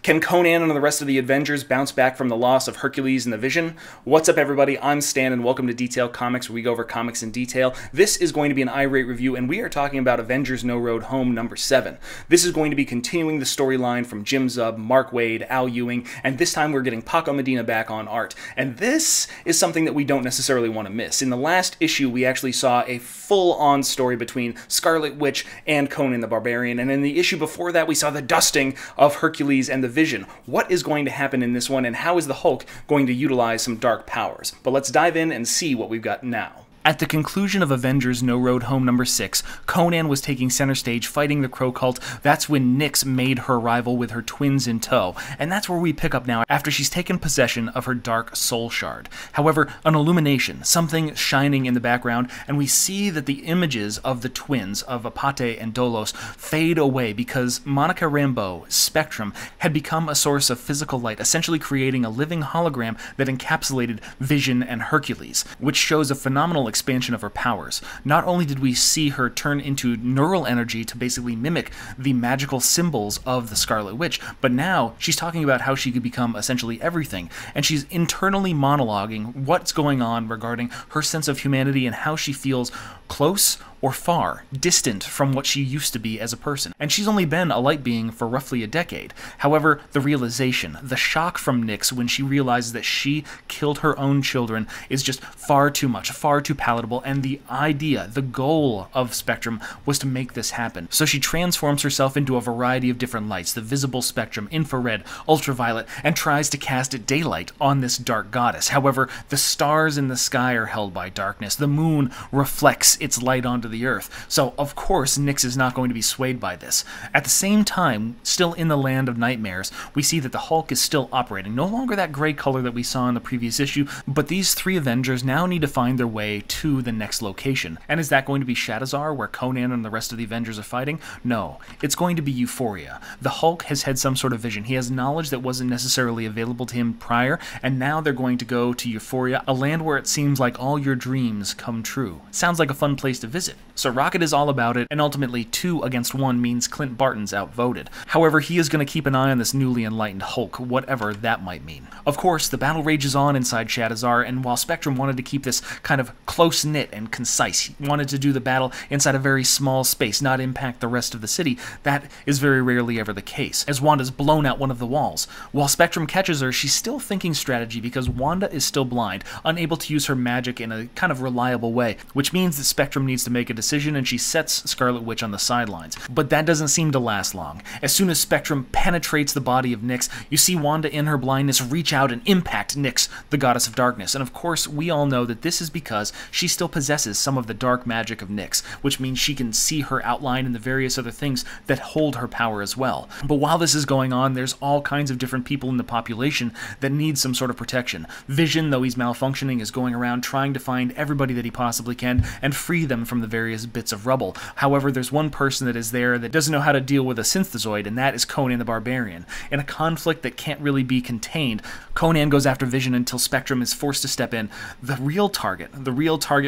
Can Conan and the rest of the Avengers bounce back from the loss of Hercules and the Vision? What's up, everybody? I'm Stan, and welcome to Detail Comics, where we go over comics in detail. This is going to be an iRate review, and we are talking about Avengers No Road Home number 7. This is going to be continuing the storyline from Jim Zub, Mark Waid, Al Ewing, and this time we're getting Paco Medina back on art. And this is something that we don't necessarily want to miss. In the last issue, we actually saw a full-on story between Scarlet Witch and Conan the Barbarian, and in the issue before that, we saw the dusting of Hercules and the Vision. What is going to happen in this one, and how is the Hulk going to utilize some dark powers? But let's dive in and see what we've got now. At the conclusion of Avengers No Road Home number 6, Conan was taking center stage fighting the Crow Cult. That's when Nyx made her arrival with her twins in tow, and that's where we pick up now after she's taken possession of her dark soul shard. However, an illumination, something shining in the background, and we see that the images of the twins, of Apate and Dolos, fade away because Monica Rambeau, Spectrum, had become a source of physical light, essentially creating a living hologram that encapsulated Vision and Hercules, which shows a phenomenal expansion of her powers. Not only did we see her turn into neural energy to basically mimic the magical symbols of the Scarlet Witch, but now she's talking about how she could become essentially everything, and she's internally monologuing what's going on regarding her sense of humanity and how she feels close or far, distant from what she used to be as a person. And she's only been a light being for roughly a decade. However, the realization, the shock from Nyx when she realizes that she killed her own children is just far too much, far too palatable, and the idea, the goal of Spectrum was to make this happen. So she transforms herself into a variety of different lights, the visible spectrum, infrared, ultraviolet, and tries to cast daylight on this dark goddess. However, the stars in the sky are held by darkness. The moon reflects its light onto the earth. So, of course, Nyx is not going to be swayed by this. At the same time, still in the land of nightmares, we see that the Hulk is still operating. No longer that gray color that we saw in the previous issue, but these three Avengers now need to find their way to the next location. And is that going to be Shadazar, where Conan and the rest of the Avengers are fighting? No. It's going to be Euphoria. The Hulk has had some sort of vision. He has knowledge that wasn't necessarily available to him prior, and now they're going to go to Euphoria, a land where it seems like all your dreams come true. Sounds like a fun place to visit. So Rocket is all about it, and ultimately 2 against 1 means Clint Barton's outvoted. However, he is going to keep an eye on this newly enlightened Hulk, whatever that might mean. Of course, the battle rages on inside Shadazar, and while Spectrum wanted to keep this kind of close-knit and concise, he wanted to do the battle inside a very small space, not impact the rest of the city, that is very rarely ever the case, as Wanda's blown out one of the walls. While Spectrum catches her, she's still thinking strategy because Wanda is still blind, unable to use her magic in a kind of reliable way, which means that Spectrum needs to make a decision, and she sets Scarlet Witch on the sidelines. But that doesn't seem to last long. As soon as Spectrum penetrates the body of Nyx, you see Wanda in her blindness reach out and impact Nyx, the goddess of darkness. And of course, we all know that this is because she still possesses some of the dark magic of Nyx, which means she can see her outline and the various other things that hold her power as well. But while this is going on, there's all kinds of different people in the population that need some sort of protection. Vision, though he's malfunctioning, is going around trying to find everybody that he possibly can and free them from the various bits of rubble. However, there's one person that is there that doesn't know how to deal with a synthezoid, and that is Conan the Barbarian. In a conflict that can't really be contained, Conan goes after Vision until Spectrum is forced to step in. The real target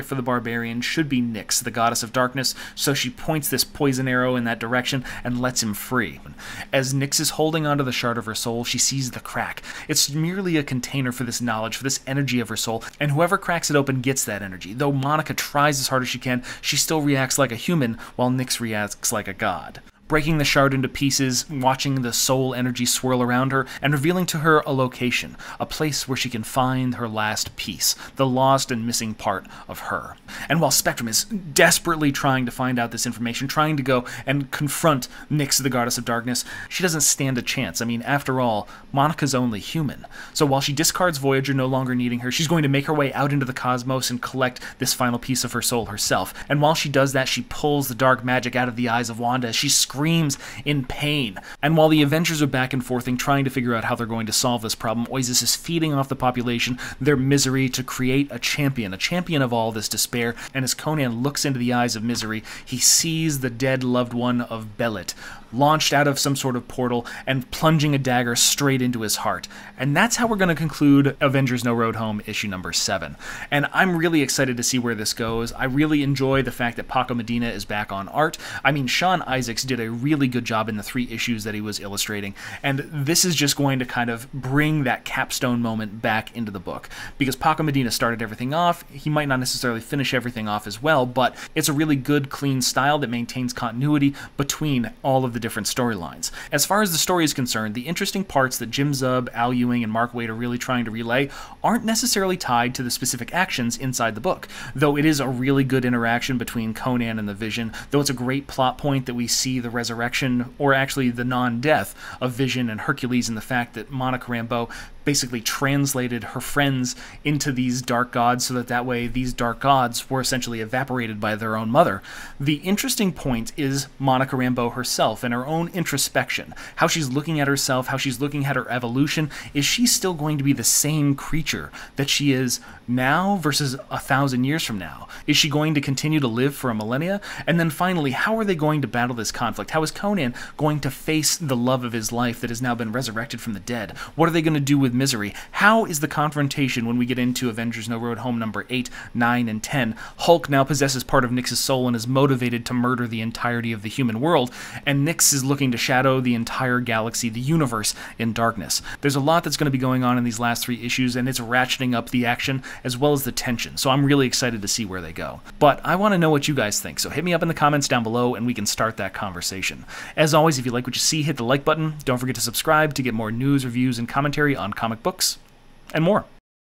for the Barbarian should be Nyx, the goddess of darkness, so she points this poison arrow in that direction and lets him free. As Nyx is holding onto the shard of her soul, she sees the crack. It's merely a container for this knowledge, for this energy of her soul, and whoever cracks it open gets that energy. Though Monica tries as hard as she can, she still reacts like a human, while Nyx reacts like a god. Breaking the shard into pieces, watching the soul energy swirl around her, and revealing to her a location, a place where she can find her last piece, the lost and missing part of her. And while Spectrum is desperately trying to find out this information, trying to go and confront Nyx, the goddess of darkness, she doesn't stand a chance. I mean, after all, Monica's only human. So while she discards Voyager, no longer needing her, she's going to make her way out into the cosmos and collect this final piece of her soul herself. And while she does that, she pulls the dark magic out of the eyes of Wanda as she screams in pain. And while the Avengers are back and forthing trying to figure out how they're going to solve this problem, Oasis is feeding off the population their misery to create a champion of all this despair. And as Conan looks into the eyes of misery, he sees the dead loved one of Belit, launched out of some sort of portal and plunging a dagger straight into his heart. And that's how we're going to conclude Avengers No Road Home issue number 7. And I'm really excited to see where this goes. I really enjoy the fact that Paco Medina is back on art. I mean, Sean Isaacs did a really good job in the 3 issues that he was illustrating, and this is just going to kind of bring that capstone moment back into the book. Because Paco Medina started everything off, he might not necessarily finish everything off as well, but it's a really good, clean style that maintains continuity between all of the different storylines. As far as the story is concerned, the interesting parts that Jim Zub, Al Ewing, and Mark Waid are really trying to relay aren't necessarily tied to the specific actions inside the book, though it is a really good interaction between Conan and the Vision, though it's a great plot point that we see the resurrection, or actually the non-death, of Vision and Hercules, and the fact that Monica Rambeau basically translated her friends into these dark gods so that way these dark gods were essentially evaporated by their own mother. The interesting point is Monica Rambeau herself and her own introspection, how she's looking at herself, how she's looking at her evolution. Is she still going to be the same creature that she is now versus 1,000 years from now? Is she going to continue to live for a millennia? And then finally, how are they going to battle this conflict? How is Conan going to face the love of his life that has now been resurrected from the dead? What are they going to do with misery? How is the confrontation when we get into Avengers No Road Home number 8, 9, and 10? Hulk now possesses part of Nyx's soul and is motivated to murder the entirety of the human world, and Nyx is looking to shadow the entire galaxy, the universe, in darkness. There's a lot that's going to be going on in these last 3 issues, and it's ratcheting up the action as well as the tension, so I'm really excited to see where they go. But I want to know what you guys think, so hit me up in the comments down below and we can start that conversation. As always, if you like what you see, hit the like button. Don't forget to subscribe to get more news, reviews, and commentary on comic books and more.